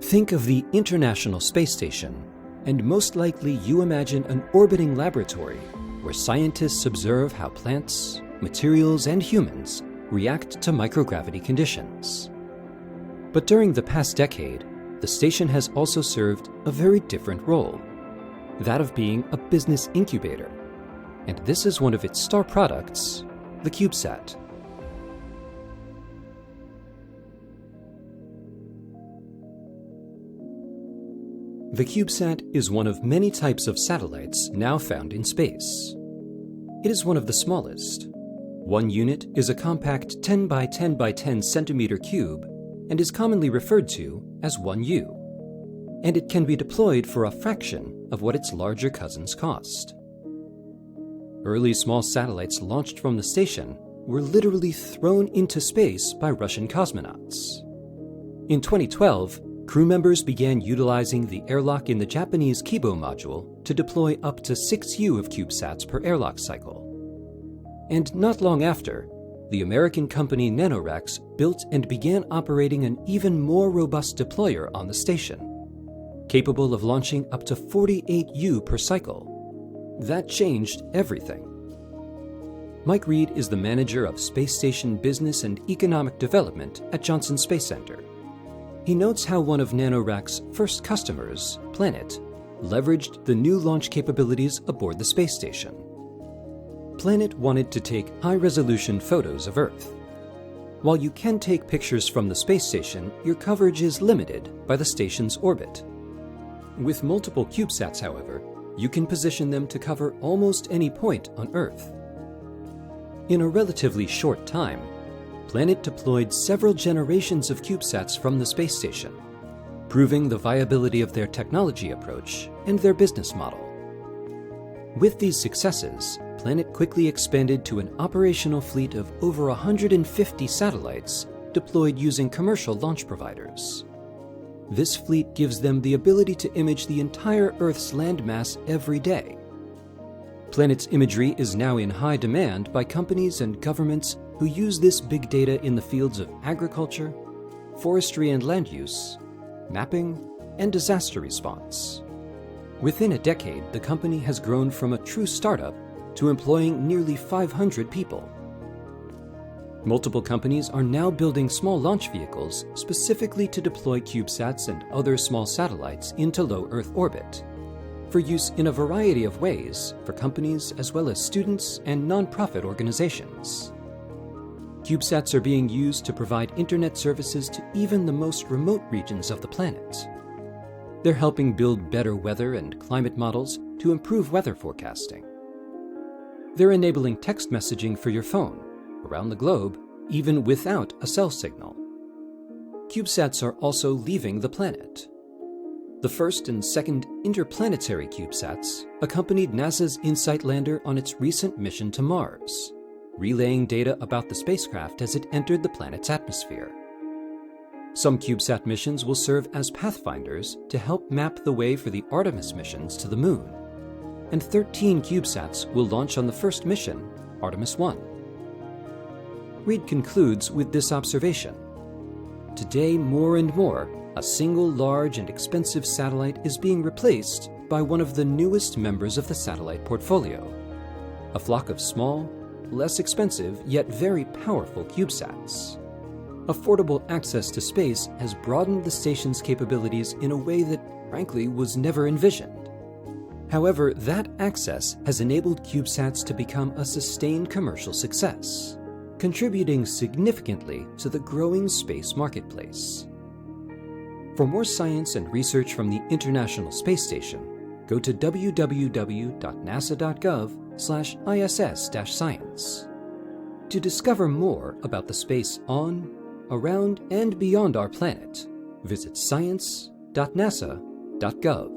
Think of the International Space Station, and most likely you imagine an orbiting laboratory where scientists observe how plants, materials, and humans react to microgravity conditions. But during the past decade, the station has also served a very different role, that of being a business incubator. And this is one of its star products, the CubeSat. The CubeSat is one of many types of satellites now found in space. It is one of the smallest. One unit is a compact 10 by 10 by 10 centimeter cube and is commonly referred to as 1U. And it can be deployed for a fraction of what its larger cousins cost. Early small satellites launched from the station were literally thrown into space by Russian cosmonauts. In 2012, crew members began utilizing the airlock in the Japanese Kibo module to deploy up to 6U of CubeSats per airlock cycle. And not long after, the American company NanoRacks built and began operating an even more robust deployer on the station, capable of launching up to 48U per cycle. That changed everything. Mike Reed is the manager of Space Station Business and Economic Development at Johnson Space Center. He notes how one of NanoRacks' first customers, Planet, leveraged the new launch capabilities aboard the space station. Planet wanted to take high-resolution photos of Earth. While you can take pictures from the space station, your coverage is limited by the station's orbit. With multiple CubeSats, however, you can position them to cover almost any point on Earth. In a relatively short time, Planet deployed several generations of CubeSats from the space station, proving the viability of their technology approach and their business model. With these successes, Planet quickly expanded to an operational fleet of over 150 satellites deployed using commercial launch providers. This fleet gives them the ability to image the entire Earth's landmass every day. Planet's imagery is now in high demand by companies and governments who use this big data in the fields of agriculture, forestry and land use, mapping, and disaster response. Within a decade, the company has grown from a true startup to employing nearly 500 people. Multiple companies are now building small launch vehicles specifically to deploy CubeSats and other small satellites into low Earth orbit, for use in a variety of ways for companies as well as students and nonprofit organizations. CubeSats are being used to provide internet services to even the most remote regions of the planet. They're helping build better weather and climate models to improve weather forecasting. They're enabling text messaging for your phone around the globe, even without a cell signal. CubeSats are also leaving the planet. The first and second interplanetary CubeSats accompanied NASA's InSight lander on its recent mission to Mars, relaying data about the spacecraft as it entered the planet's atmosphere. Some CubeSat missions will serve as pathfinders to help map the way for the Artemis missions to the Moon, and 13 CubeSats will launch on the first mission, Artemis 1. Reed concludes with this observation. Today, more and more, a single large and expensive satellite is being replaced by one of the newest members of the satellite portfolio, a flock of small, less expensive, yet very powerful CubeSats. Affordable access to space has broadened the station's capabilities in a way that, frankly, was never envisioned. However, that access has enabled CubeSats to become a sustained commercial success, contributing significantly to the growing space marketplace. For more science and research from the International Space Station, go to www.nasa.gov/ISS-science. To discover more about the space on, around, and beyond our planet, visit science.nasa.gov.